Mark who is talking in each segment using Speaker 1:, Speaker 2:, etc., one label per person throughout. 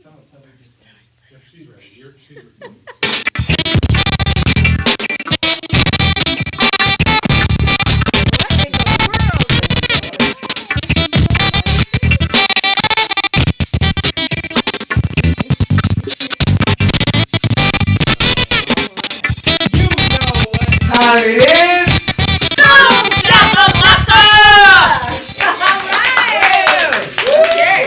Speaker 1: Yeah, she's ready. She's ready.
Speaker 2: Time it is.
Speaker 3: Boom shakalaka!
Speaker 4: Okay.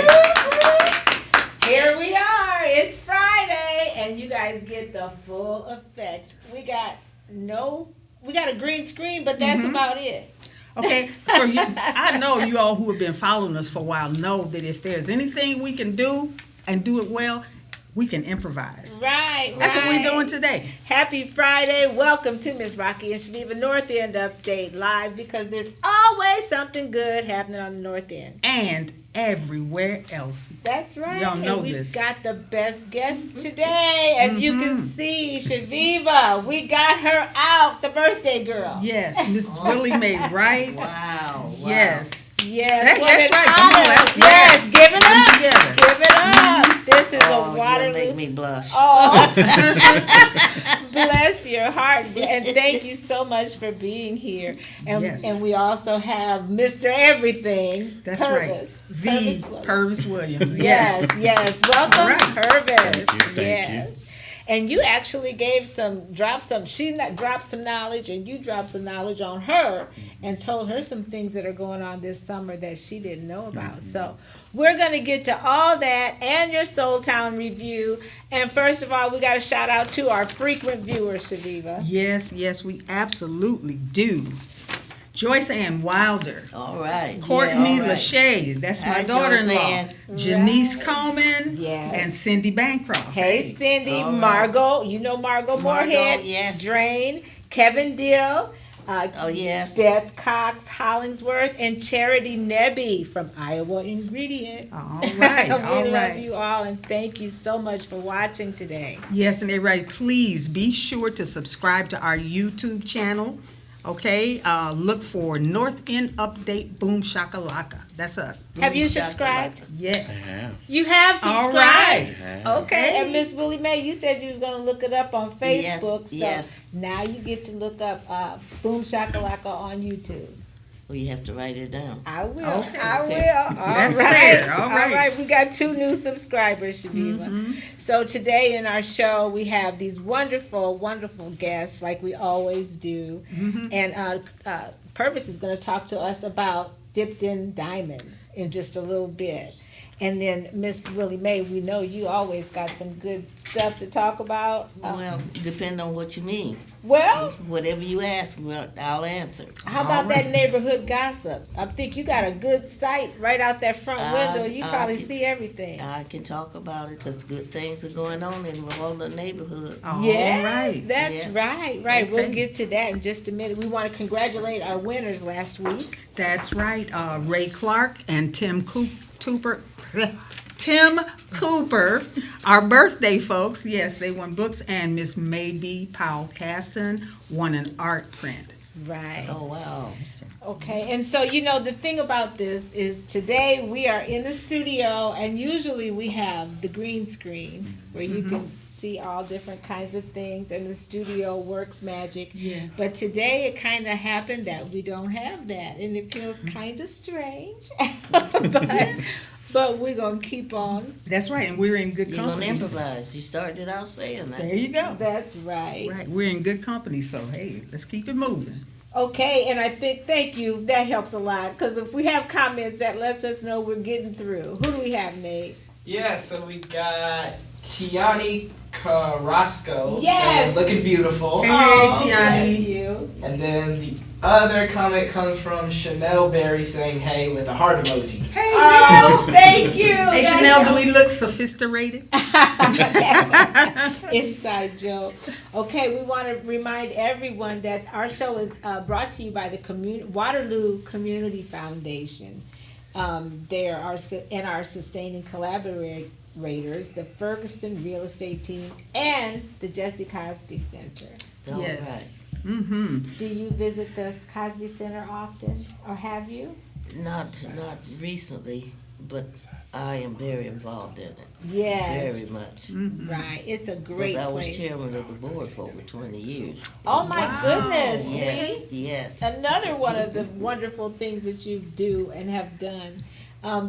Speaker 4: Here we are. It's Friday, and you guys get the full effect. We got a green screen, but that's about it.
Speaker 3: Okay, for you, I know you all who have been following us for a while know that if there's anything we can do and do it well, we can improvise.
Speaker 4: Right.
Speaker 3: That's what we're doing today.
Speaker 4: Happy Friday. Welcome to Miss Rocki N Chaveevah North End Update Live, because there's always something good happening on the North End.
Speaker 3: And everywhere else.
Speaker 4: That's right.
Speaker 3: Y'all know
Speaker 4: and we've
Speaker 3: this.
Speaker 4: got the best guest today. As you can see, Chaveevah. We got her out, the birthday girl.
Speaker 3: Yes, Miss Willie Mae Wright.
Speaker 2: Wow.
Speaker 3: Yes.
Speaker 4: Yes,
Speaker 3: That's
Speaker 4: what an
Speaker 3: right. Come on,
Speaker 4: honor.
Speaker 3: let's-
Speaker 4: Yes, give it
Speaker 3: Come
Speaker 4: up.
Speaker 3: together.
Speaker 4: Give it up. This is
Speaker 2: Oh,
Speaker 4: a
Speaker 2: you
Speaker 4: Waterloo.
Speaker 2: make me blush.
Speaker 4: Oh, bless your heart. And thank you so much for being here. And,
Speaker 3: Yes.
Speaker 4: and we also have Mr. Everything.
Speaker 3: That's
Speaker 4: Purvis.
Speaker 3: right. The Purvis Williams.
Speaker 4: Yes, yes. Welcome,
Speaker 3: All right.
Speaker 4: Purvis.
Speaker 5: Thank you.
Speaker 4: Yes. And you actually dropped some knowledge, and you dropped some knowledge on her and told her some things that are going on this summer that she didn't know about. So we're going to get to all that and your Soul Town review. And first of all, we got to shout out to our frequent viewers, Chaveevah.
Speaker 3: Yes, we absolutely do. Joyce Ann Wilder.
Speaker 2: All right.
Speaker 3: Courtney
Speaker 2: All right.
Speaker 3: Lachey, that's my
Speaker 2: Hi,
Speaker 3: daughter-in-law.
Speaker 2: Joyce Ann.
Speaker 3: Janice
Speaker 4: Right.
Speaker 3: Coleman.
Speaker 4: Yes.
Speaker 3: And Cindy Bancroft.
Speaker 4: Hey, Cindy,
Speaker 2: All right.
Speaker 4: Margot, you know Margot Moorhead,
Speaker 2: yes.
Speaker 4: Drain, Kevin Dill,
Speaker 2: Oh, yes.
Speaker 4: Beth Cox Hollingsworth, and Charity Nebby from Iowa Ingredient.
Speaker 3: All right,
Speaker 4: We
Speaker 3: all
Speaker 4: love
Speaker 3: right.
Speaker 4: you all, and thank you so much for watching today.
Speaker 3: Yes, and everybody, please be sure to subscribe to our YouTube channel. Okay, look for North End Update Boom Shakalaka. That's us.
Speaker 4: Have you
Speaker 2: Boom shakalaka.
Speaker 4: subscribed?
Speaker 3: Yes.
Speaker 5: Yeah.
Speaker 4: You have
Speaker 3: All
Speaker 4: subscribed.
Speaker 3: right.
Speaker 4: Okay, and Miss Willie Mae, you said you was gonna look it up on
Speaker 2: Yes,
Speaker 4: Facebook. So
Speaker 2: yes.
Speaker 4: now you get to look up Boom Shakalaka on YouTube.
Speaker 2: Well, you have to write it down.
Speaker 4: I will.
Speaker 3: Okay.
Speaker 4: I
Speaker 2: Okay.
Speaker 4: will. All
Speaker 3: That's
Speaker 4: right.
Speaker 3: fair. All right.
Speaker 4: We got 2 new subscribers, Chaveevah. So today in our show, we have these wonderful, wonderful guests, like we always do. And Purvis is going to talk to us about dipped in diamonds in just a little bit. And then Miss Willie Mae, we know you always got some good stuff to talk about.
Speaker 2: Well, depend on what you mean.
Speaker 4: Well,
Speaker 2: Whatever you ask, I'll answer.
Speaker 4: how about that neighborhood gossip? I think you got a good sight right out that front window. You
Speaker 2: I
Speaker 4: probably
Speaker 2: can-
Speaker 4: see everything.
Speaker 2: I can talk about it because good things are going on in all the neighborhood.
Speaker 3: All
Speaker 4: Yes,
Speaker 3: right.
Speaker 4: that's
Speaker 2: Yes.
Speaker 4: right. We'll
Speaker 3: Okay.
Speaker 4: get to that in just a minute. We want to congratulate our winners last week.
Speaker 3: That's right. Ray Clark and Tim Cooper, our birthday folks. Yes, they won books, and Miss Maybe Powell Caston won an art print.
Speaker 4: Right.
Speaker 2: Oh, wow.
Speaker 4: Okay. And so, the thing about this is today we are in the studio, and usually we have the green screen where you can see all different kinds of things, and the studio works magic.
Speaker 3: Yeah.
Speaker 4: But today it kind of happened that we don't have that, and it feels kind of strange. But we're going to keep on.
Speaker 3: That's right, and we're in good
Speaker 2: You're going to
Speaker 3: company.
Speaker 2: improvise. You started out saying that.
Speaker 3: There you go.
Speaker 4: That's right.
Speaker 3: Right, we're in good company, so hey, let's keep it moving.
Speaker 4: Okay, and I think, thank you, that helps a lot, because if we have comments, that lets us know we're getting through. Who do we have, Nate?
Speaker 6: Yeah, so we got Tiani Carrasco.
Speaker 4: Yes!
Speaker 6: saying, looking beautiful.
Speaker 3: Hey,
Speaker 4: Oh,
Speaker 3: Tiani.
Speaker 4: bless you.
Speaker 6: And then the other comment comes from Chanel Berry saying, hey, with a heart emoji.
Speaker 3: Hey,
Speaker 4: Oh, thank you.
Speaker 3: hey
Speaker 4: That
Speaker 3: Chanel, do
Speaker 4: helps.
Speaker 3: we look sophisticated?
Speaker 4: That's an inside joke. Okay, we want to remind everyone that our show is brought to you by the Waterloo Community Foundation. They are our sustaining collaborators, the Ferguson Real Estate Team, and the Jesse Cosby Center.
Speaker 2: All
Speaker 3: Yes. Mm-hmm.
Speaker 4: Do you visit the Cosby Center often, or have you?
Speaker 2: Not recently, but I am very involved in it.
Speaker 4: Yes.
Speaker 2: Very much.
Speaker 4: Right. It's a
Speaker 2: Because
Speaker 4: great
Speaker 2: I was
Speaker 4: place.
Speaker 2: chairman of the board for over 20 years.
Speaker 4: Oh my
Speaker 3: Wow.
Speaker 4: goodness.
Speaker 2: Yes,
Speaker 4: See?
Speaker 2: yes.
Speaker 4: Another one of the wonderful things that you do and have done.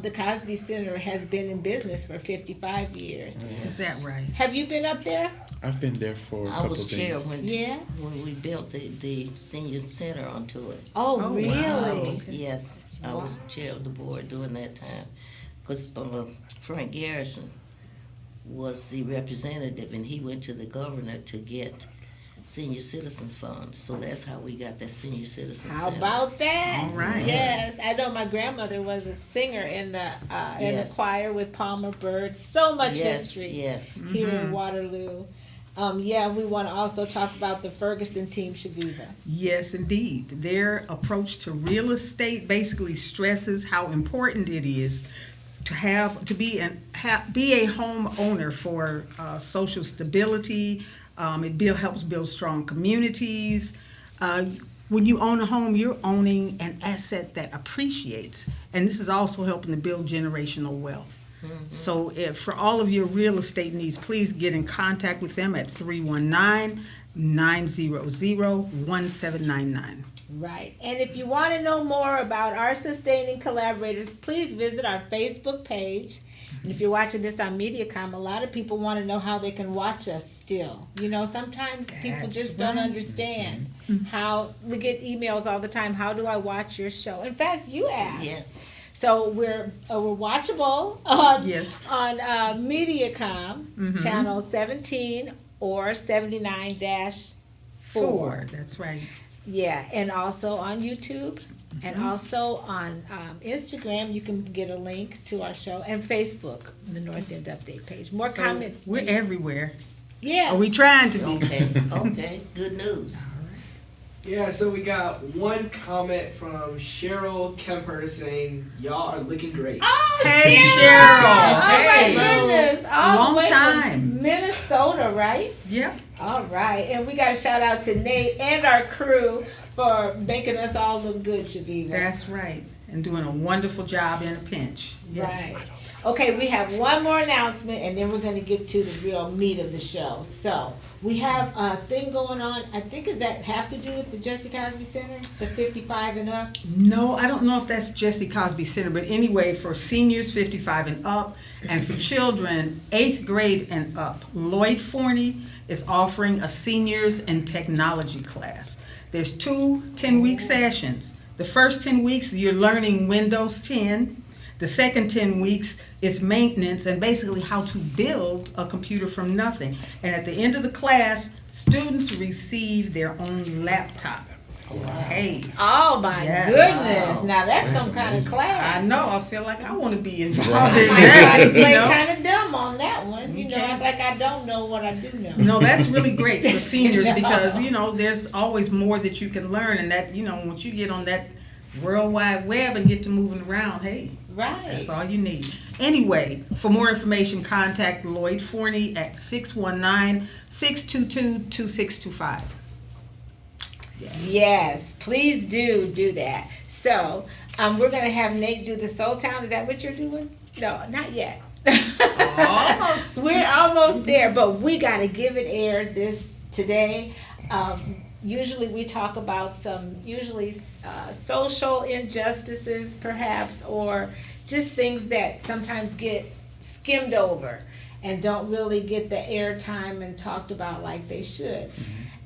Speaker 4: The Cosby Center has been in business for 55 years.
Speaker 3: Is that right?
Speaker 4: Have you been up there?
Speaker 5: I've been there for a
Speaker 2: I
Speaker 5: couple
Speaker 2: was
Speaker 5: of
Speaker 2: chair
Speaker 5: days.
Speaker 2: when
Speaker 4: Yeah.
Speaker 2: we built the senior center onto it.
Speaker 4: Oh,
Speaker 3: Oh, wow.
Speaker 4: really?
Speaker 2: I was, yes, I
Speaker 4: Wow.
Speaker 2: was chair of the board during that time. Because Frank Garrison was the representative, and he went to the governor to get senior citizen funds. So that's how we got that senior citizen
Speaker 4: How
Speaker 2: center.
Speaker 4: about that?
Speaker 3: All right.
Speaker 4: Yes, I know my grandmother was a singer in the
Speaker 2: Yes.
Speaker 4: choir with Palmer Bird. So much
Speaker 2: Yes,
Speaker 4: history
Speaker 2: yes.
Speaker 4: here in Waterloo. Yeah, we want to also talk about the Ferguson team, Chaveevah.
Speaker 3: Yes, indeed. Their approach to real estate basically stresses how important it is to be a home owner for social stability. It helps build strong communities. When you own a home, you're owning an asset that appreciates, and this is also helping to build generational wealth. So for all of your real estate needs, please get in contact with them at 319-900-1799.
Speaker 4: Right. And if you want to know more about our sustaining collaborators, please visit our Facebook page. And if you're watching this on MediaCom, a lot of people want to know how they can watch us still. You know, sometimes people
Speaker 3: That's
Speaker 4: just don't
Speaker 3: right.
Speaker 4: understand how we get emails all the time. How do I watch your show? In fact, you asked.
Speaker 2: Yes.
Speaker 4: So we're watchable on
Speaker 3: Yes.
Speaker 4: on MediaCom channel 17 or 79-4.
Speaker 3: That's right.
Speaker 4: Yeah, and also on YouTube, and also on Instagram. You can get a link to our show, and Facebook, the North End Update page. More
Speaker 3: So
Speaker 4: comments.
Speaker 3: We're
Speaker 4: please.
Speaker 3: everywhere.
Speaker 4: Yeah.
Speaker 3: Are we trying to be?
Speaker 2: Okay, okay, good news.
Speaker 6: Yeah, so we got one comment from Cheryl Kemper saying, "Y'all are looking great."
Speaker 4: Oh,
Speaker 3: Hey,
Speaker 4: Cheryl!
Speaker 3: Cheryl.
Speaker 4: Oh
Speaker 3: Hey.
Speaker 4: my goodness! All
Speaker 3: Long
Speaker 4: the way
Speaker 3: time.
Speaker 4: from Minnesota, right?
Speaker 3: Yeah.
Speaker 4: All right, and we got a shout out to Nate and our crew for making us all look good, Chaveevah.
Speaker 3: That's right. And doing a wonderful job in a pinch. Yes.
Speaker 4: Right. Okay, we have one more announcement, and then we're going to get to the real meat of the show. So we have a thing going on. I think does that have to do with the Jesse Cosby Center, the 55 and up?
Speaker 3: No, I don't know if that's Jesse Cosby Center, but anyway, for seniors 55 and up, and for children 8th grade and up, Lloyd Forney is offering a seniors and technology class. There's 2 10-week sessions. The first 10 weeks, you're learning Windows 10. The second 10 weeks is maintenance and basically how to build a computer from nothing. And at the end of the class, students receive their own laptop. Hey,
Speaker 4: Oh my
Speaker 3: Yes.
Speaker 4: goodness! Now that's
Speaker 5: That's
Speaker 4: some kind of
Speaker 5: amazing.
Speaker 4: class.
Speaker 3: I know, I feel like I want to be involved
Speaker 5: Right.
Speaker 3: in
Speaker 4: I
Speaker 3: that, you
Speaker 4: play
Speaker 3: know?
Speaker 4: kind of dumb on that one. You know,
Speaker 3: Okay.
Speaker 4: act like I don't know what I do know.
Speaker 3: No, that's really great for seniors
Speaker 4: No.
Speaker 3: because, you know, there's always more that you can learn and that, you know, once you get on that World Wide Web and get to moving around, hey,
Speaker 4: Right.
Speaker 3: that's all you need. Anyway, for more information, contact Lloyd Forney at 619-622-2625.
Speaker 4: Yes, please do that. So, we're gonna have Nate do the Soul Town. Is that what you're doing? No, not yet.
Speaker 3: Almost.
Speaker 4: We're almost there, but we gotta give it air today. Usually we talk about some social injustices, perhaps, or just things that sometimes get skimmed over and don't really get the airtime and talked about like they should.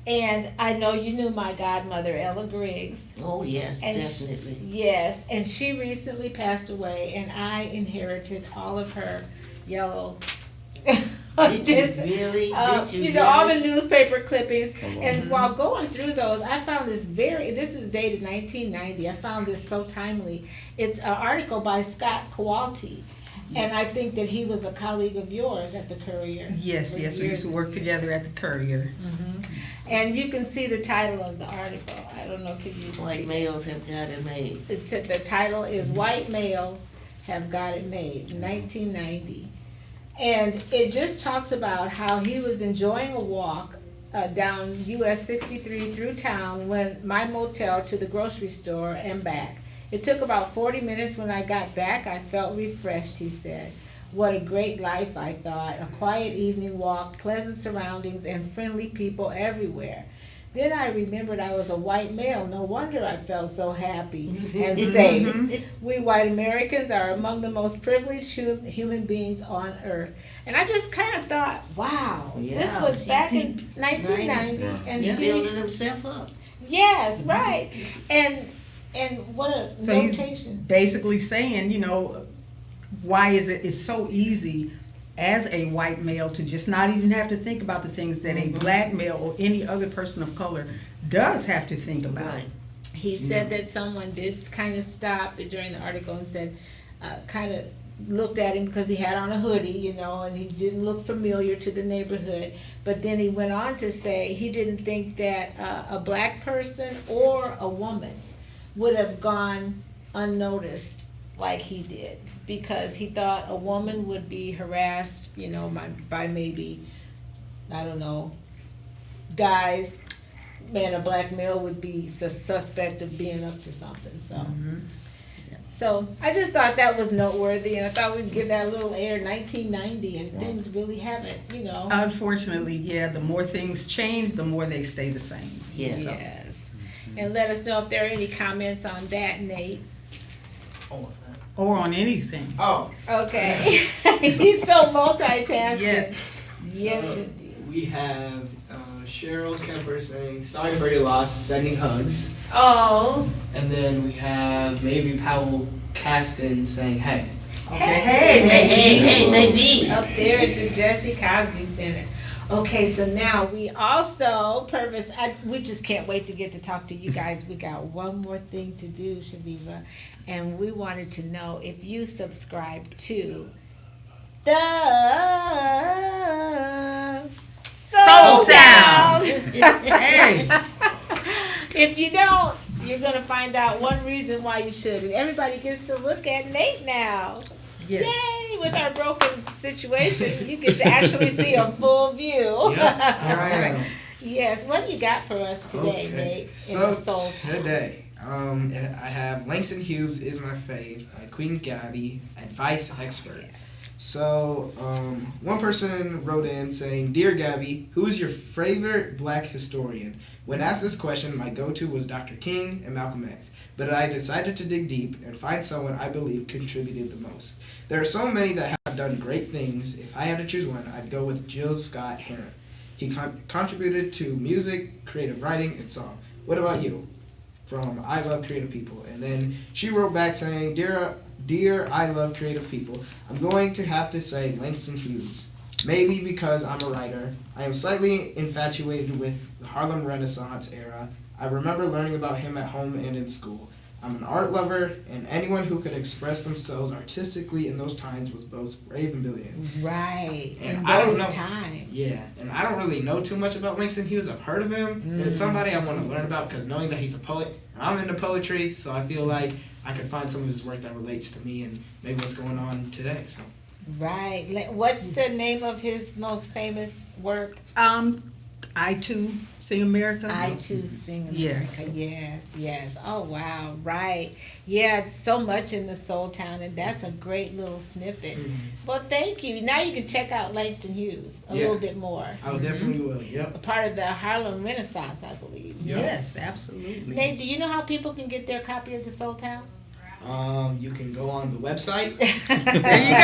Speaker 4: And I know you knew my godmother, Ella Griggs.
Speaker 2: Oh, yes,
Speaker 4: And
Speaker 2: definitely.
Speaker 4: Yes, and she recently passed away, and I inherited all of her yellow.
Speaker 2: Did you really? Did you
Speaker 4: You know, all the
Speaker 2: really?
Speaker 4: newspaper clippings. And while going through those, I found this this is dated 1990. I found this so timely. It's an article by Scott Kowalty. And I think that he was a colleague of yours at the Courier.
Speaker 3: Yes,
Speaker 4: for
Speaker 3: yes, we used to
Speaker 4: years.
Speaker 3: work together at the Courier.
Speaker 4: And you can see the title of the article. I don't know, could you?
Speaker 2: White males have got it made.
Speaker 4: It said the title is "White Males Have Got It Made," 1990, and it just talks about how he was enjoying a walk down US 63 through town, when my motel to the grocery store and back, It took about 40 minutes. When I got back, I felt refreshed, he said. What a great life, I thought. A quiet evening walk, pleasant surroundings, and friendly people everywhere. Then I remembered I was a white male. No wonder I felt so happy and safe. We white Americans are among the most privileged human beings on earth. And I just kind of thought, wow, this was back in 1990. And
Speaker 2: He
Speaker 4: he,
Speaker 2: building himself up.
Speaker 4: yes, right. And what a
Speaker 3: So he's
Speaker 4: notation.
Speaker 3: basically saying, you know, why is it's so easy as a white male to just not even have to think about the things that a black male or any other person of color does have to think about.
Speaker 2: Right.
Speaker 4: He said that someone did kind of stop during the article and said, kind of looked at him because he had on a hoodie, you know, and he didn't look familiar to the neighborhood. But then he went on to say he didn't think that a black person or a woman would have gone unnoticed like he did, because he thought a woman would be harassed, you know, by maybe, I don't know, guys. Man, a black male would be suspect of being up to something. So, so I just thought that was noteworthy, and I thought we'd give that a little air. 1990, and things really haven't, you know.
Speaker 3: Unfortunately, yeah, the more things change, the more they stay the same.
Speaker 2: Yes.
Speaker 4: Yes. And let us know if there are any comments on that, Nate.
Speaker 3: Or on anything.
Speaker 6: Oh,
Speaker 4: Okay. He's so multitasking.
Speaker 3: Yes.
Speaker 4: Yes,
Speaker 6: so
Speaker 4: indeed.
Speaker 6: we have Cheryl Kemper saying, sorry for your loss, sending hugs.
Speaker 4: Oh.
Speaker 6: And then we have maybe Powell Caston saying, hey.
Speaker 3: Okay,
Speaker 2: Hey, maybe.
Speaker 4: Up there at the Jesse Cosby Center. Okay, so now we also, Purvis, we just can't wait to get to talk to you guys. We got one more thing to do, Chaveevah, and we wanted to know if you subscribe to the Soul Town.
Speaker 3: Hey.
Speaker 4: If you don't, you're going to find out one reason why you should. And everybody gets to look at Nate now.
Speaker 3: Yes.
Speaker 4: Yay! With our broken situation, you get to actually see a full view.
Speaker 5: Yeah, here I am.
Speaker 4: Yes. What do you got for us today,
Speaker 5: Okay,
Speaker 4: Nate? In
Speaker 5: so
Speaker 4: the Soul Town?
Speaker 5: today, I have Langston Hughes is my fave by Queen Gabby, advice expert. So, one person wrote in saying, Dear Gabby, who is your favorite black historian? When asked this question, my go-to was Dr. King and Malcolm X, but I decided to dig deep and find someone I believe contributed the most. There are so many that have done great things. If I had to choose one, I'd go with Jill Scott Heron. He contributed to music, creative writing, and song. What about you? From I Love Creative People. And then she wrote back saying, Dear I Love Creative People, I'm going to have to say Langston Hughes. Maybe because I'm a writer. I am slightly infatuated with the Harlem Renaissance era. I remember learning about him at home and in school. I'm an art lover, and anyone who could express themselves artistically in those times was both brave and brilliant.
Speaker 4: Right. In
Speaker 5: And I don't
Speaker 4: those
Speaker 5: know.
Speaker 4: times.
Speaker 5: Yeah, and I don't really know too much about Langston Hughes. I've heard of him. And it's somebody I want to learn about because knowing that he's a poet, and I'm into poetry, so I feel like I could find some of his work that relates to me and maybe what's going on today. So.
Speaker 4: Right. What's the name of his most famous work?
Speaker 3: I Too Sing America.
Speaker 4: I Too Sing America.
Speaker 3: Yes.
Speaker 4: Yes, yes. Oh, wow. Right. Yeah, so much in the Soul Town, and that's a great little snippet. Well, thank you. Now you can check out Langston Hughes a little bit more.
Speaker 5: I definitely will, yep.
Speaker 4: A part of the Harlem Renaissance, I believe.
Speaker 3: Yes, absolutely.
Speaker 4: Nate, do you know how people can get their copy of the Soul Town?
Speaker 5: You can go on the website.
Speaker 3: There you go.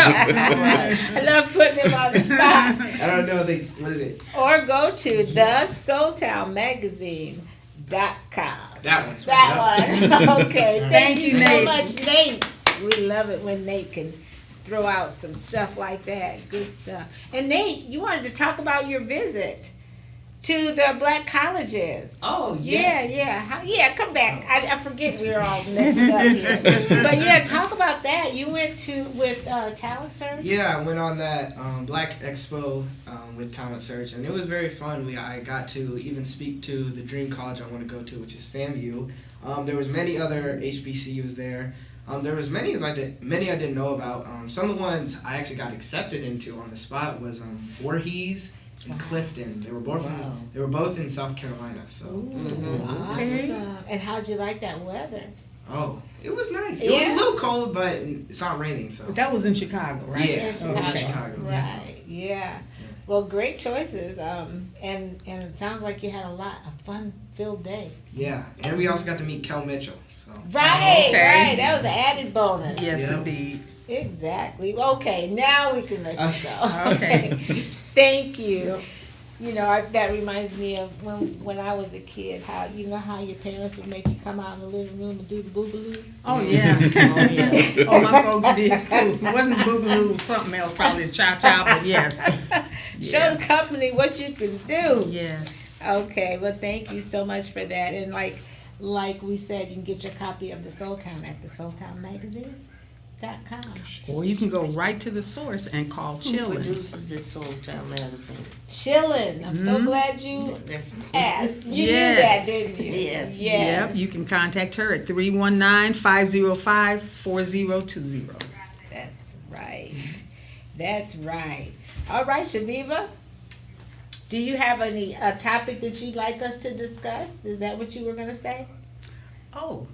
Speaker 4: I love putting him on the spot.
Speaker 5: I don't know, what is it?
Speaker 4: Or go to thesoultownmagazine.com.
Speaker 5: That one's
Speaker 4: That one. Okay. Thank you so
Speaker 3: Nate.
Speaker 4: much, Nate. We love it when Nate can throw out some stuff like that. Good stuff. And Nate, you wanted to talk about your visit to the black colleges.
Speaker 6: Oh,
Speaker 4: Yeah, come back. I forget we're all mixed up here. But yeah, talk about that. You went with Talent Search?
Speaker 5: Yeah, I went on that Black Expo with Talent Search, and it was very fun. I got to even speak to the dream college I want to go to, which is FAMU. There was many other HBCUs there. There was many I didn't know about. Some of the ones I actually got accepted into on the spot was Voorhees and Clifton. They were both in South Carolina. So
Speaker 4: Awesome. And how'd you like that weather?
Speaker 5: Oh, it was nice. It was
Speaker 4: Yeah.
Speaker 5: a little cold, but it's not raining, so.
Speaker 3: But that was in Chicago, right?
Speaker 5: Yeah.
Speaker 4: In Chicago.
Speaker 5: Chicago.
Speaker 4: Right. Yeah. Well, great choices. And it sounds like you had a fun-filled day.
Speaker 5: Yeah, and we also got to meet Kel Mitchell. So.
Speaker 4: Right.
Speaker 3: Okay.
Speaker 4: Right. That was an added bonus.
Speaker 3: Yes,
Speaker 5: Yeah.
Speaker 3: indeed.
Speaker 4: Exactly. Okay. Now we can let you go.
Speaker 3: Okay.
Speaker 4: Thank you. You know, that reminds me of when I was a kid, how your parents would make you come out in the living room and do the boogaloo?
Speaker 3: Oh, yeah.
Speaker 2: Oh, yeah.
Speaker 3: Oh, my folks did too. It wasn't boogaloo, it was something else, probably cha-cha, but yes.
Speaker 4: Show the company what you can do.
Speaker 3: Yes.
Speaker 4: Okay, well, thank you so much for that. And like we said, you can get your copy of the Soul Town at thesoultownmagazine.com.
Speaker 3: Or you can go right to the source and call
Speaker 2: Who
Speaker 3: Chillin'.
Speaker 2: produces this Soul Town magazine?
Speaker 4: Chillin'. I'm so glad you
Speaker 2: That's
Speaker 4: asked. You
Speaker 3: Yes.
Speaker 4: knew that, didn't you?
Speaker 2: Yes.
Speaker 3: Yep, you can contact her at 319-505-4020.
Speaker 4: That's right. That's right. All right, Chaveevah. Do you have a topic that you'd like us to discuss? Is that what you were going to say?
Speaker 3: Oh,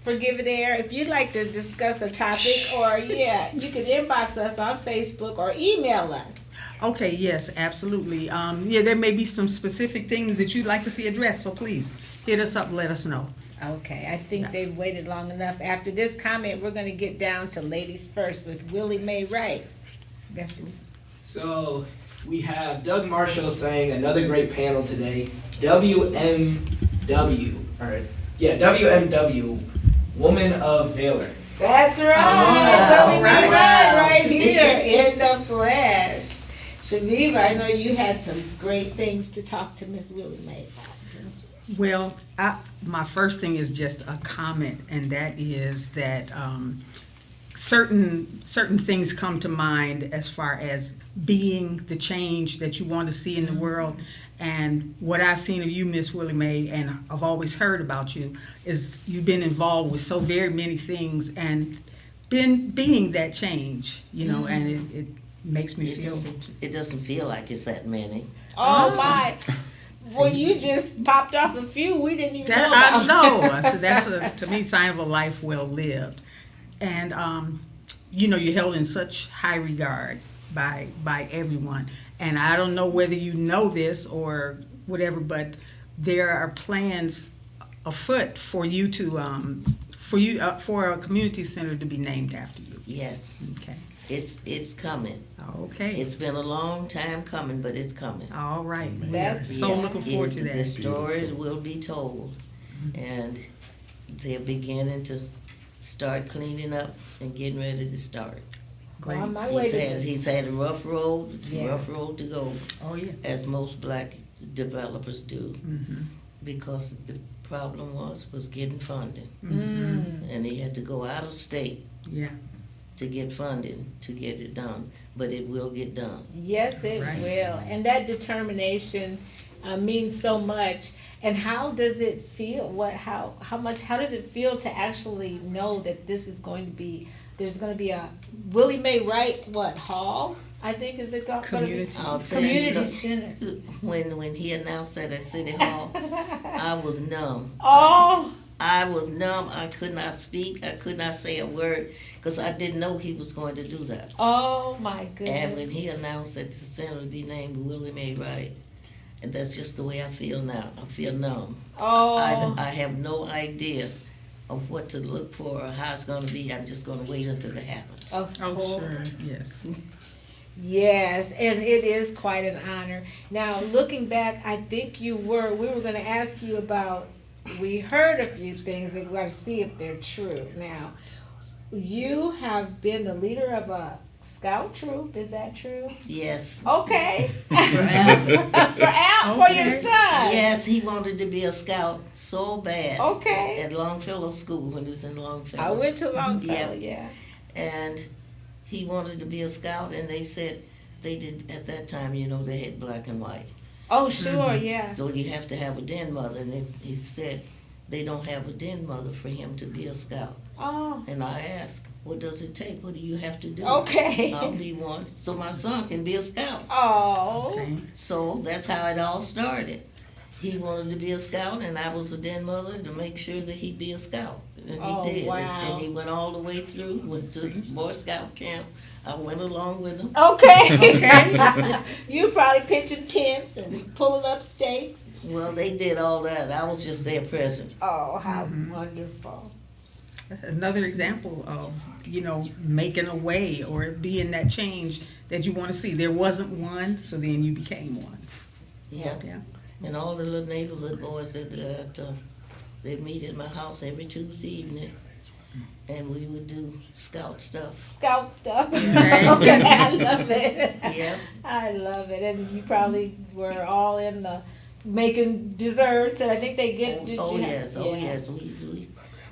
Speaker 4: Forgive it air. If you'd like to discuss a topic, or you can inbox us on Facebook or email us.
Speaker 3: okay, yes, absolutely. There may be some specific things that you'd like to see addressed, so please hit us up and let us know.
Speaker 4: Okay, I think they've waited long enough. After this comment, we're going to get down to ladies first with Willie Mae Wright. Definitely.
Speaker 6: So we have Doug Marshall saying another great panel today. WMW, Woman of Valor.
Speaker 4: That's right.
Speaker 3: Oh,
Speaker 4: Willie Mae
Speaker 3: right.
Speaker 4: Wright right here in the flesh. Chaveevah, I know you had some great things to talk to Miss Willie Mae about.
Speaker 3: Well, my first thing is just a comment, and that is that certain things come to mind as far as being the change that you want to see in the world. And what I've seen of you, Miss Willie Mae, and I've always heard about you, is you've been involved with so very many things and been being that change, and it makes me feel.
Speaker 2: It doesn't feel like it's that many.
Speaker 4: Oh my. Well, you just popped off a few we didn't even know
Speaker 3: That
Speaker 4: about.
Speaker 3: I know. So that's to me sign of a life well lived, and you're held in such high regard by everyone. And I don't know whether you know this or whatever, but there are plans afoot for you to for a community center to be named after you.
Speaker 2: Yes,
Speaker 3: Okay.
Speaker 2: it's coming.
Speaker 3: Okay.
Speaker 2: It's been a long time coming, but it's coming.
Speaker 3: All right. We are
Speaker 4: That's-
Speaker 3: so
Speaker 4: yeah.
Speaker 3: looking forward to
Speaker 2: The
Speaker 3: that.
Speaker 2: stories will be told, and they're beginning to start cleaning up and getting ready to start.
Speaker 3: Great.
Speaker 4: On my way to this.
Speaker 2: He's had a rough road
Speaker 4: Yeah.
Speaker 2: to go,
Speaker 3: Oh yeah.
Speaker 2: as most black developers do,
Speaker 3: Mm-hmm.
Speaker 2: because the problem was getting funding,
Speaker 4: Mm.
Speaker 2: and he had to go out of state
Speaker 3: Yeah.
Speaker 2: to get funding to get it done, but it will get done.
Speaker 4: Yes, it
Speaker 3: Right.
Speaker 4: will. And that determination means so much. And how does it feel? How does it feel to actually know that this is going to be, there's going to be a Willie Mae Wright, hall? I think is it called?
Speaker 3: Community.
Speaker 2: I'll tell you,
Speaker 4: Community center.
Speaker 2: when he announced that at City Hall, I was numb.
Speaker 4: Oh,
Speaker 2: I was numb. I could not speak. I could not say a word because I didn't know he was going to do that.
Speaker 4: oh my goodness.
Speaker 2: And when he announced that the center would be named Willie Mae Wright, and that's just the way I feel now. I feel numb.
Speaker 4: Oh,
Speaker 2: I have no idea of what to look for or how it's going to be. I'm just going to wait until it happens.
Speaker 4: of
Speaker 3: Oh
Speaker 4: course.
Speaker 3: sure. Yes.
Speaker 4: Yes, and it is quite an honor. Now, looking back, I think we were going to ask you about, we heard a few things and we're going to see if they're true. Now, you have been the leader of a scout troop, is that true?
Speaker 2: Yes.
Speaker 4: Okay.
Speaker 2: For Al.
Speaker 4: For your
Speaker 3: Okay.
Speaker 4: son.
Speaker 2: Yes, he wanted to be a scout so bad
Speaker 4: Okay.
Speaker 2: at Longfellow School when he was in Longfellow.
Speaker 4: I went to Longfellow,
Speaker 2: Yep.
Speaker 4: yeah.
Speaker 2: And he wanted to be a scout, and they said they did at that time. They had black and white,
Speaker 4: Oh, sure, yeah.
Speaker 2: so you have to have a den mother. And he said they don't have a den mother for him to be a scout.
Speaker 4: Oh,
Speaker 2: And I asked, what does it take? What do you have to do?
Speaker 4: okay.
Speaker 2: I'll be one, so my son can be a scout.
Speaker 4: Oh,
Speaker 3: Okay.
Speaker 2: So that's how it all started. He wanted to be a scout, and I was a den mother to make sure that he'd be a scout. and
Speaker 4: Oh,
Speaker 2: he did.
Speaker 4: wow.
Speaker 2: And he went all the way through, went to Boy Scout camp. I went along with him.
Speaker 4: Okay. You probably pitching tents and pulling up stakes.
Speaker 2: Well, they did all that. I was just there present.
Speaker 4: Oh, how wonderful.
Speaker 3: Another example of, making a way or being that change that you want to see. There wasn't one, so then you became one.
Speaker 2: Yeah.
Speaker 3: Yeah.
Speaker 2: And all the little neighborhood boys they'd meet at my house every Tuesday evening, and we would do scout stuff.
Speaker 4: Scout stuff.
Speaker 3: Okay.
Speaker 4: Okay, I love it.
Speaker 2: Yeah.
Speaker 4: I love it. And you probably were all in the making desserts, and I think they get.
Speaker 2: Oh
Speaker 4: yeah.
Speaker 2: yes. We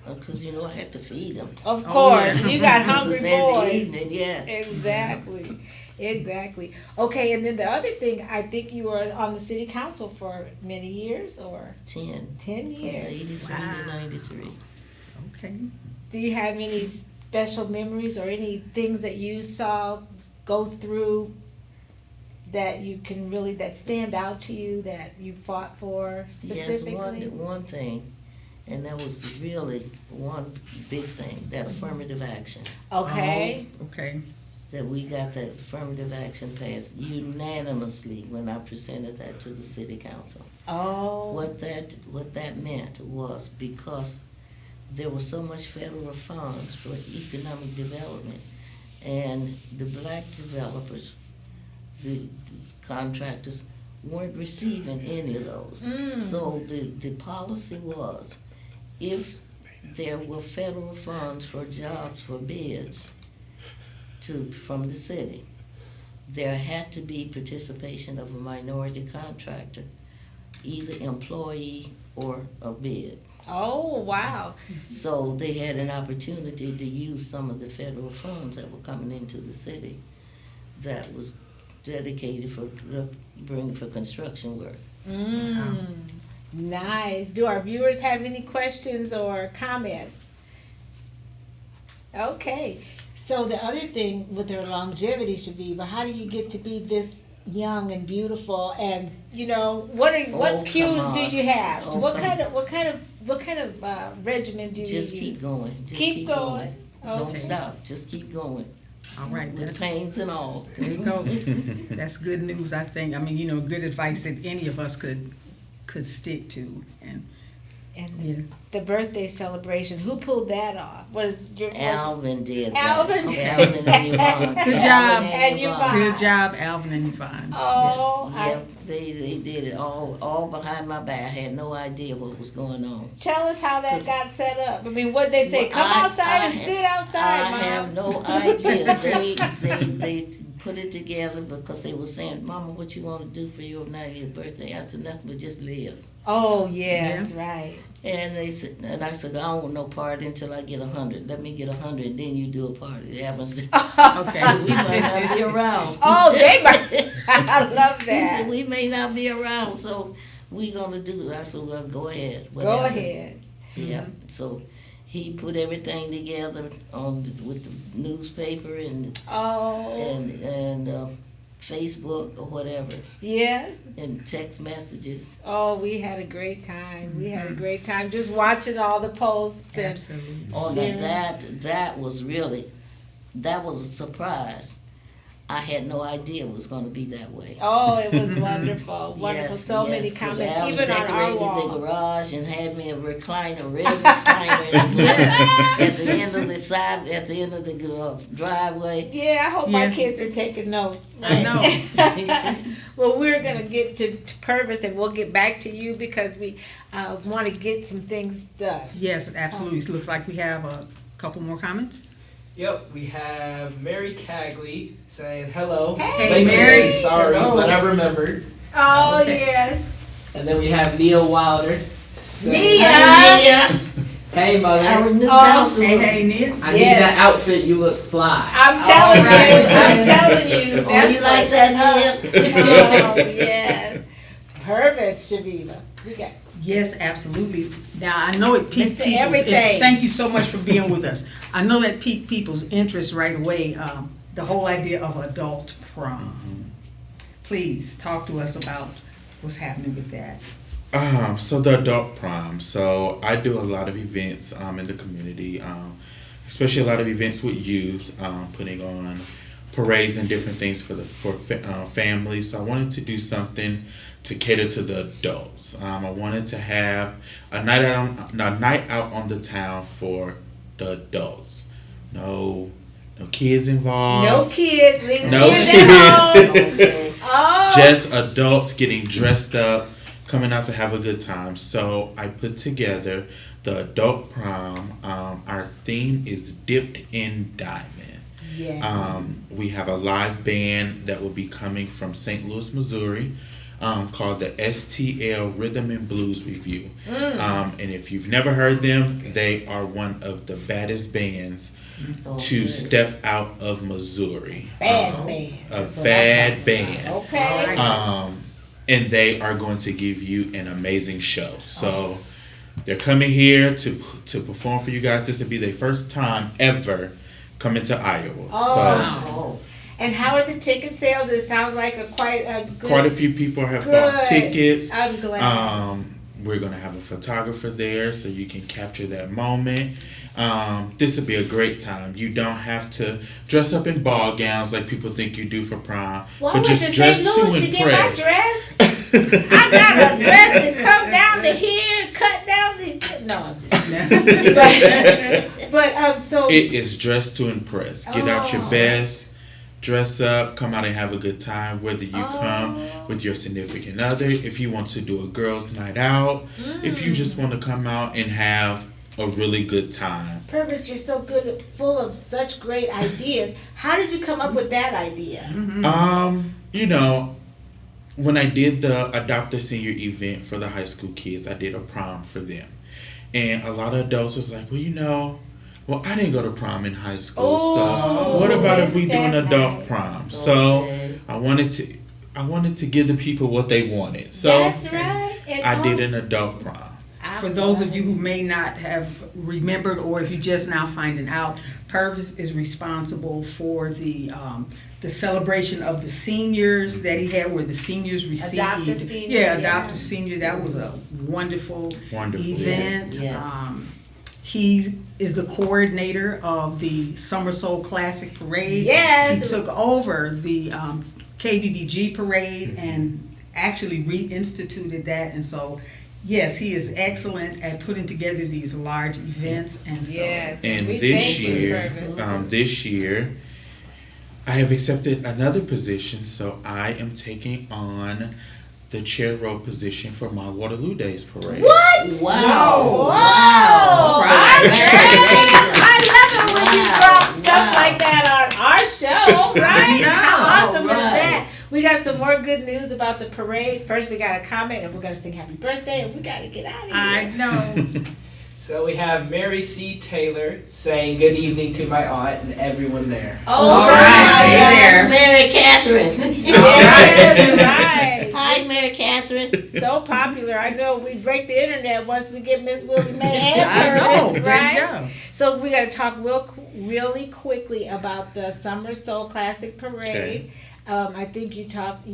Speaker 2: because I had to feed them.
Speaker 4: Of course,
Speaker 3: yeah.
Speaker 4: you got
Speaker 2: This
Speaker 4: hungry
Speaker 2: was in the
Speaker 4: boys.
Speaker 2: evening, yes.
Speaker 4: Exactly. Exactly. Okay, and then the other thing, I think you were on the city council for many years, or
Speaker 2: 10
Speaker 4: 10
Speaker 2: from
Speaker 4: years.
Speaker 2: 83
Speaker 3: Wow.
Speaker 2: to 93.
Speaker 3: Okay.
Speaker 4: Do you have any special memories or any things that you saw go through that you can really, that stand out to you, that you fought for specifically?
Speaker 2: Yes, one thing, and that was really one big thing, that affirmative action.
Speaker 4: Okay.
Speaker 3: Oh, okay.
Speaker 2: That we got that affirmative action passed unanimously when I presented that to the city council.
Speaker 4: Oh.
Speaker 2: What that meant was because there was so much federal funds for economic development, and the black developers, the contractors, weren't receiving any of those. So the policy was, if there were federal funds for jobs, for bids from the city, there had to be participation of a minority contractor, either employee or a bid.
Speaker 4: Oh, wow.
Speaker 2: So they had an opportunity to use some of the federal funds that were coming into the city that was dedicated for construction work.
Speaker 4: Nice. Do our viewers have any questions or comments? Okay. So the other thing with their longevity, Chaveevah, how do you get to be this young and beautiful? And what cues do you have?
Speaker 2: Oh,
Speaker 4: what
Speaker 2: come
Speaker 4: kind of regimen do you
Speaker 2: Just
Speaker 4: use?
Speaker 2: keep going. Just
Speaker 4: Keep going.
Speaker 2: Don't
Speaker 4: Okay.
Speaker 2: stop. Just keep going.
Speaker 3: All right.
Speaker 2: With pains and all.
Speaker 3: There you go. That's good news, I think. I mean, good advice that any of us could stick to. And
Speaker 4: And
Speaker 3: yeah.
Speaker 4: the birthday celebration, who pulled that off?
Speaker 2: Alvin did that.
Speaker 4: Alvin did
Speaker 2: Alvin and Yvonne.
Speaker 3: Good job.
Speaker 2: Alvin
Speaker 4: And Yvonne.
Speaker 3: Good job, Alvin and Yvonne.
Speaker 4: Oh,
Speaker 2: Yep, they did it all behind my back. I had no idea what was going on.
Speaker 4: tell us how that
Speaker 2: 'Cause-
Speaker 4: got set up. I mean, what they say?
Speaker 2: Well,
Speaker 4: Come outside and
Speaker 2: I-
Speaker 4: sit outside,
Speaker 2: I
Speaker 4: Mom.
Speaker 2: have no idea. They put it together because they were saying, Mama, what you want to do for your 90th birthday? I said, nothing but just live.
Speaker 4: Oh yes, right.
Speaker 2: And I said, I don't want no party until I get 100. Let me get 100, and then you do a party. Alvin said,
Speaker 3: Okay.
Speaker 2: we might not be around.
Speaker 4: Oh, they might. I love
Speaker 2: He said,
Speaker 4: that.
Speaker 2: we may not be around, so we gonna do it. I said, well, go ahead.
Speaker 4: Go
Speaker 2: whatever.
Speaker 4: ahead.
Speaker 2: Yeah, so he put everything together with the newspaper and
Speaker 4: Oh,
Speaker 2: Facebook or whatever,
Speaker 4: yes.
Speaker 2: and text messages.
Speaker 4: Oh, we had a great time. We had a great time just watching all the posts and
Speaker 3: Absolutely.
Speaker 2: Oh,
Speaker 4: Sharing.
Speaker 2: now that was a surprise. I had no idea it was going to be that way.
Speaker 4: oh, it was wonderful. Wonderful.
Speaker 2: Yes,
Speaker 4: So many
Speaker 2: 'cause
Speaker 4: comments,
Speaker 2: Alvin
Speaker 4: even on our
Speaker 2: decorated the
Speaker 4: wall.
Speaker 2: garage and had me a recliner, red recliner, at the end of the driveway.
Speaker 4: Yeah, I hope my
Speaker 3: Yeah.
Speaker 4: kids are taking notes.
Speaker 3: I know.
Speaker 4: Well, we're going to get to Purvis and we'll get back to you because we want to get some things done.
Speaker 3: Yes, absolutely. It looks like we have a couple more comments.
Speaker 6: Yep, we have Mary Cagley saying hello.
Speaker 4: Hey,
Speaker 6: Thank you,
Speaker 3: Mary.
Speaker 6: Sorry,
Speaker 2: Hello.
Speaker 6: but I remembered.
Speaker 4: Oh,
Speaker 3: Okay.
Speaker 4: yes.
Speaker 6: And then we have Neil Wilder saying,
Speaker 4: Nia.
Speaker 6: Hey, mother.
Speaker 2: Our new
Speaker 4: Oh,
Speaker 2: councilman.
Speaker 3: Hey, Nia.
Speaker 6: I need
Speaker 4: Yes.
Speaker 6: that outfit. You look fly.
Speaker 4: I'm telling
Speaker 3: right.
Speaker 4: you. I'm telling you.
Speaker 2: Oh,
Speaker 4: That's
Speaker 2: you like
Speaker 4: what's
Speaker 2: that,
Speaker 4: up.
Speaker 2: Nia?
Speaker 4: Oh, yes. Purvis, Chaveevah. We got.
Speaker 3: Yes, absolutely. Now, I know it piqued
Speaker 4: Mr.
Speaker 3: people's
Speaker 4: Everything.
Speaker 3: interest. Thank you so much for being with us. I know that piqued people's interest right away, the whole idea of adult prom. Please talk to us about what's happening with that.
Speaker 7: So the adult prom. So I do a lot of events in the community, especially a lot of events with youth, putting on parades and different things for families. So I wanted to do something to cater to the adults. I wanted to have a night out on the town for the adults. No kids involved.
Speaker 4: No kids. Leave the
Speaker 7: No
Speaker 4: kids
Speaker 7: kids.
Speaker 4: at home. Oh.
Speaker 7: Just adults getting dressed up, coming out to have a good time. So I put together the adult prom. Our theme is Dipped in Diamond.
Speaker 4: Yes.
Speaker 7: We have a live band that will be coming from St. Louis, Missouri, called the STL Rhythm and Blues Review. And if you've never heard them, they are one of the baddest bands to step out of Missouri.
Speaker 4: Bad band.
Speaker 7: A bad band.
Speaker 4: Okay.
Speaker 7: And they are going to give you an amazing show. So they're coming here to perform for you guys. This will be their first time ever coming to Iowa.
Speaker 4: Oh. And how are the ticket sales? It sounds like quite a good.
Speaker 7: Quite a few people have bought tickets.
Speaker 4: I'm glad.
Speaker 7: We're going to have a photographer there so you can capture that moment. This will be a great time. You don't have to dress up in ball gowns like people think you do for prom.
Speaker 4: Well, I
Speaker 7: but
Speaker 4: went
Speaker 7: just
Speaker 4: to
Speaker 7: dress
Speaker 4: St.
Speaker 7: to
Speaker 4: Louis to get my
Speaker 7: impress.
Speaker 4: dress. I got a dress that come down to here, cut down the. No, I'm just. but so.
Speaker 7: It is dress to impress. Get out your
Speaker 4: Oh.
Speaker 7: best. Dress up, come out and have a good time, whether you come with your significant other, if you want to do a girls' night out, if you just want to come out and have a really good time.
Speaker 4: Purvis, you're so good, full of such great ideas. How did you come up with that idea?
Speaker 7: When I did the Adopt a Senior event for the high school kids, I did a prom for them. And a lot of adults was like, well, I didn't go to prom in high school, so what about if we do an adult prom? So I wanted to give the people what they wanted. So
Speaker 4: That's right. And
Speaker 7: I did an adult prom.
Speaker 3: For those of you who may not have remembered, or if you're just now finding out, Purvis is responsible for the celebration of the seniors that he had, where the seniors received.
Speaker 4: Adopt a Senior,
Speaker 3: Adopt a Senior. That was a wonderful event.
Speaker 2: Yes.
Speaker 3: He is the coordinator of the Summer Soul Classic Parade.
Speaker 4: Yes.
Speaker 3: He took over the KBBG parade and actually reinstituted that, and so. Yes, he is excellent at putting together these large events, and so.
Speaker 4: Yes.
Speaker 7: And
Speaker 4: We
Speaker 7: this
Speaker 4: thank you,
Speaker 7: year,
Speaker 4: Purvis.
Speaker 7: I have accepted another position, so I am taking on the chair row position for my Waterloo Days parade.
Speaker 4: What?
Speaker 2: Wow.
Speaker 4: Wow.
Speaker 3: Right.
Speaker 4: I love it when you drop stuff like that on our show, right? How awesome is that? We got some more good news about the parade. First, we got a comment, and we're going to sing happy birthday, and we got to get out of here.
Speaker 3: I know.
Speaker 6: So we have Mary C. Taylor saying good evening to my aunt and everyone there.
Speaker 4: Oh,
Speaker 3: All right.
Speaker 2: Yes, Mary Catherine.
Speaker 4: Yes, right.
Speaker 2: Hi, Mary Catherine.
Speaker 4: So popular. I know we break the internet once we get Miss Willie Mae and
Speaker 3: I know.
Speaker 4: Purvis,
Speaker 3: There
Speaker 4: right?
Speaker 3: you go.
Speaker 4: So we got to talk really quickly about the Summer Soul Classic Parade. I think you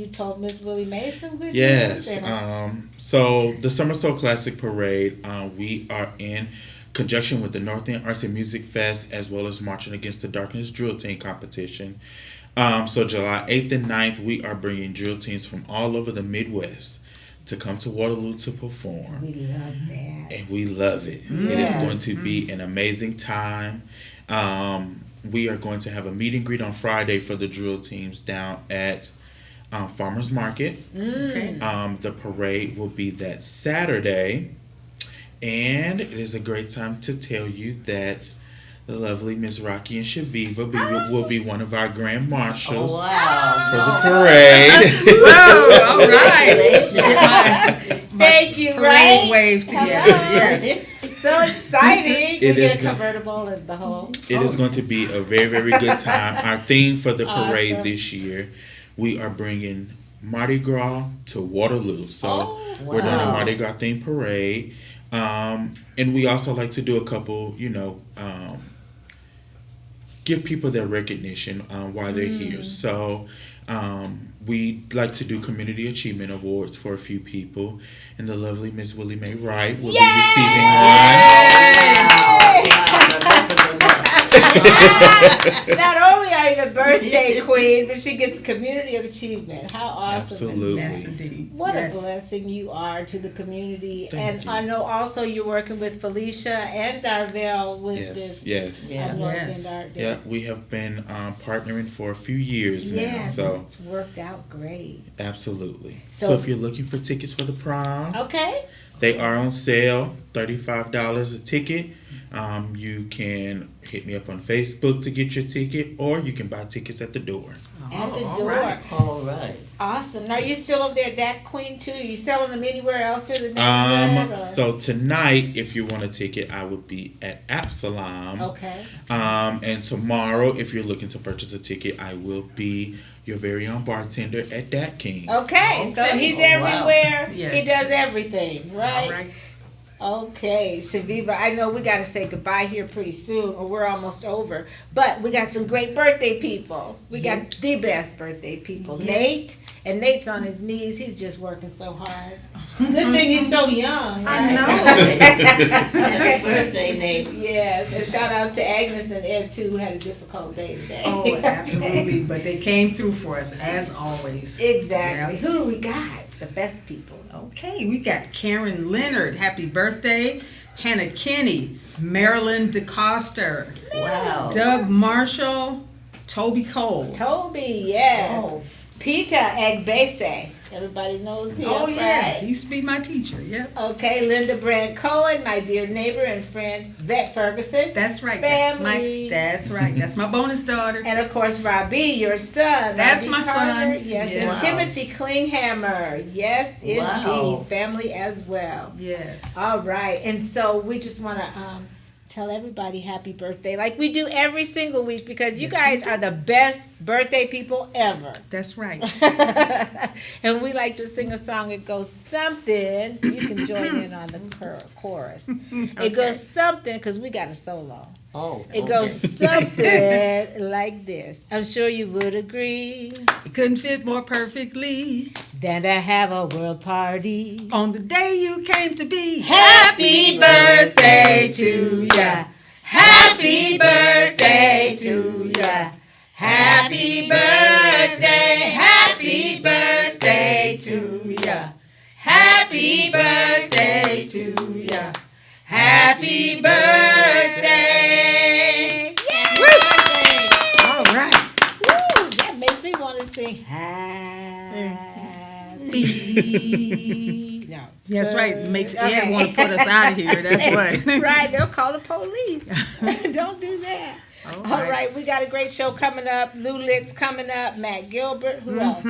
Speaker 4: told Miss Willie Mae some good
Speaker 7: Yes.
Speaker 4: news.
Speaker 7: So the Summer Soul Classic Parade, we are in conjunction with the North End Arts and Music Fest, as well as Marching Against the Darkness Drill Team Competition. So July 8th and 9th, we are bringing drill teams from all over the Midwest to come to Waterloo to perform.
Speaker 4: We love that.
Speaker 7: And we love it. It is going to be an amazing time. We are going to have a meet and greet on Friday for the drill teams down at Farmers Market.
Speaker 3: Okay.
Speaker 7: The parade will be that Saturday. And it is a great time to tell you that the lovely Miss Rocki N Chaveevah will be one of our grand marshals for the parade.
Speaker 3: Whoa, all right.
Speaker 2: Congratulations.
Speaker 4: Thank you,
Speaker 3: Parade
Speaker 4: right?
Speaker 3: wave together.
Speaker 4: Hello.
Speaker 3: Yes.
Speaker 4: So exciting.
Speaker 7: It
Speaker 4: We
Speaker 7: is
Speaker 4: get a
Speaker 7: go-
Speaker 4: convertible and the whole.
Speaker 7: It is going to be a very, very good time. Our theme for the parade
Speaker 4: Awesome.
Speaker 7: this year, we are bringing Mardi Gras to Waterloo. So we're doing a
Speaker 2: wow.
Speaker 7: Mardi Gras themed parade. And we also like to do a couple, give people their recognition while they're here. So We'd like to do community achievement awards for a few people, and the lovely Miss Willie Mae Wright will be receiving
Speaker 4: Not only are you the birthday queen, but she gets community achievement. How awesome!
Speaker 7: Absolutely.
Speaker 3: Yes, indeed.
Speaker 4: What
Speaker 3: Yes.
Speaker 4: a blessing you are to the community.
Speaker 7: Thank
Speaker 4: And
Speaker 7: you.
Speaker 4: I know also you're working with Felicia and Darvell with
Speaker 7: Yes,
Speaker 4: this.
Speaker 7: yes.
Speaker 2: Yeah.
Speaker 4: Anointing
Speaker 3: Yes.
Speaker 4: Art Day.
Speaker 7: Yeah, we have been partnering for a few years now,
Speaker 4: Yeah,
Speaker 7: so
Speaker 4: it's worked out great.
Speaker 7: absolutely.
Speaker 4: So-
Speaker 7: So if you're looking for tickets for the prom,
Speaker 4: Okay.
Speaker 7: they are on sale, $35 a ticket. You can hit me up on Facebook to get your ticket, or you can buy tickets at the door.
Speaker 4: At the
Speaker 3: all
Speaker 4: door.
Speaker 3: right.
Speaker 2: All right.
Speaker 4: Awesome. Now, are you still over there at that Queen too? Are you selling them anywhere else in the neighborhood? or-
Speaker 7: So tonight, if you want a ticket, I would be at Absalom.
Speaker 4: Okay.
Speaker 7: And tomorrow, if you're looking to purchase a ticket, I will be your very own bartender at Dat King.
Speaker 4: Okay. So
Speaker 3: Okay.
Speaker 4: he's
Speaker 2: Oh, wow.
Speaker 4: everywhere.
Speaker 3: Yes.
Speaker 4: He does everything, right?
Speaker 3: All right.
Speaker 4: Okay, Chaveevah, I know we got to say goodbye here pretty soon, or we're almost over. But we got some great birthday people. We got
Speaker 3: Yes.
Speaker 4: the best birthday people.
Speaker 3: Yes.
Speaker 4: Nate, and Nate's on his knees. He's just working so hard. Good thing he's so young.
Speaker 3: I
Speaker 4: right?
Speaker 3: know.
Speaker 2: Happy birthday, Nate.
Speaker 4: Yes, and shout out to Agnes and Ed too, who had a difficult day today.
Speaker 3: Oh, absolutely. But they came through for us as always.
Speaker 4: Exactly.
Speaker 3: Yeah.
Speaker 4: Who do we got? The best people.
Speaker 3: Okay, we got Karen Leonard. Happy birthday. Hannah Kinney, Marilyn DeCoster,
Speaker 2: Wow.
Speaker 3: Doug Marshall, Toby Cole.
Speaker 4: Toby, yes.
Speaker 3: Oh.
Speaker 4: Peter Agbese. Everybody knows him,
Speaker 3: Oh, yeah.
Speaker 4: right?
Speaker 3: He used to be my teacher. Yep.
Speaker 4: Okay, Linda Brand Cohen, my dear neighbor and friend, Vet Ferguson.
Speaker 3: That's right.
Speaker 4: Family.
Speaker 3: That's right. That's my bonus daughter.
Speaker 4: And of course, Robbie, your son.
Speaker 3: That's
Speaker 4: Robbie
Speaker 3: my
Speaker 4: Carter.
Speaker 3: son.
Speaker 4: Yes,
Speaker 3: Yeah.
Speaker 4: and Timothy Klinghammer. Yes, indeed.
Speaker 2: Wow.
Speaker 4: Family as well.
Speaker 3: Yes.
Speaker 4: All right, and so we just want to tell everybody happy birthday, like we do every single week, because you
Speaker 3: Yes, we
Speaker 4: guys
Speaker 3: do.
Speaker 4: are the best birthday people ever.
Speaker 3: That's right.
Speaker 4: And we like to sing a song. It goes something. You can join in on the chorus. It goes something, because we got a solo.
Speaker 2: Oh.
Speaker 4: It
Speaker 2: okay.
Speaker 4: goes something like this. I'm sure you would agree.
Speaker 3: It couldn't fit more perfectly
Speaker 4: Than to have a world party.
Speaker 3: on the day you came to be.
Speaker 4: Happy birthday to ya. Happy birthday to ya. Happy birthday. Happy birthday to ya. Happy birthday to ya. Happy birthday. Yay!
Speaker 3: All right.
Speaker 4: Woo, that makes me want to sing happy. No.
Speaker 3: That's right. Makes
Speaker 4: Okay.
Speaker 3: Ed want to put us out of here. That's what.
Speaker 4: Right, they'll call the police. Don't do that. All right, we got a great show coming up. Lou Litt's coming up. Matt Gilbert. Who else?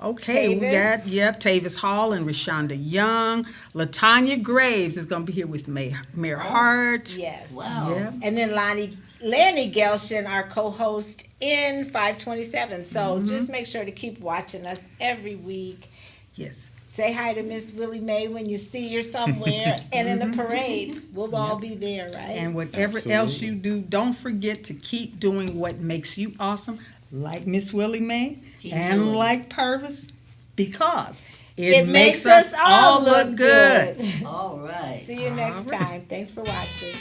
Speaker 3: Okay, we
Speaker 4: Tavis.
Speaker 3: got, Tavis Hall and Rashonda Young. LaTanya Graves is going to be here with Mayor Hart.
Speaker 4: Yes.
Speaker 2: Wow.
Speaker 3: Yeah.
Speaker 4: And then Lanny Gelshin, our co-host in 527. So just make sure to keep watching us every week.
Speaker 3: Yes.
Speaker 4: Say hi to Miss Willie Mae when you see her somewhere. And in the parade, we'll all be there, right?
Speaker 3: And whatever else you do, don't forget to keep doing what makes you awesome, like Miss Willie Mae
Speaker 2: Keep
Speaker 3: and
Speaker 2: doing it.
Speaker 3: like Purvis, because
Speaker 4: it makes us all look good.
Speaker 2: All right.
Speaker 4: See you next
Speaker 3: All right.
Speaker 4: time. Thanks for watching.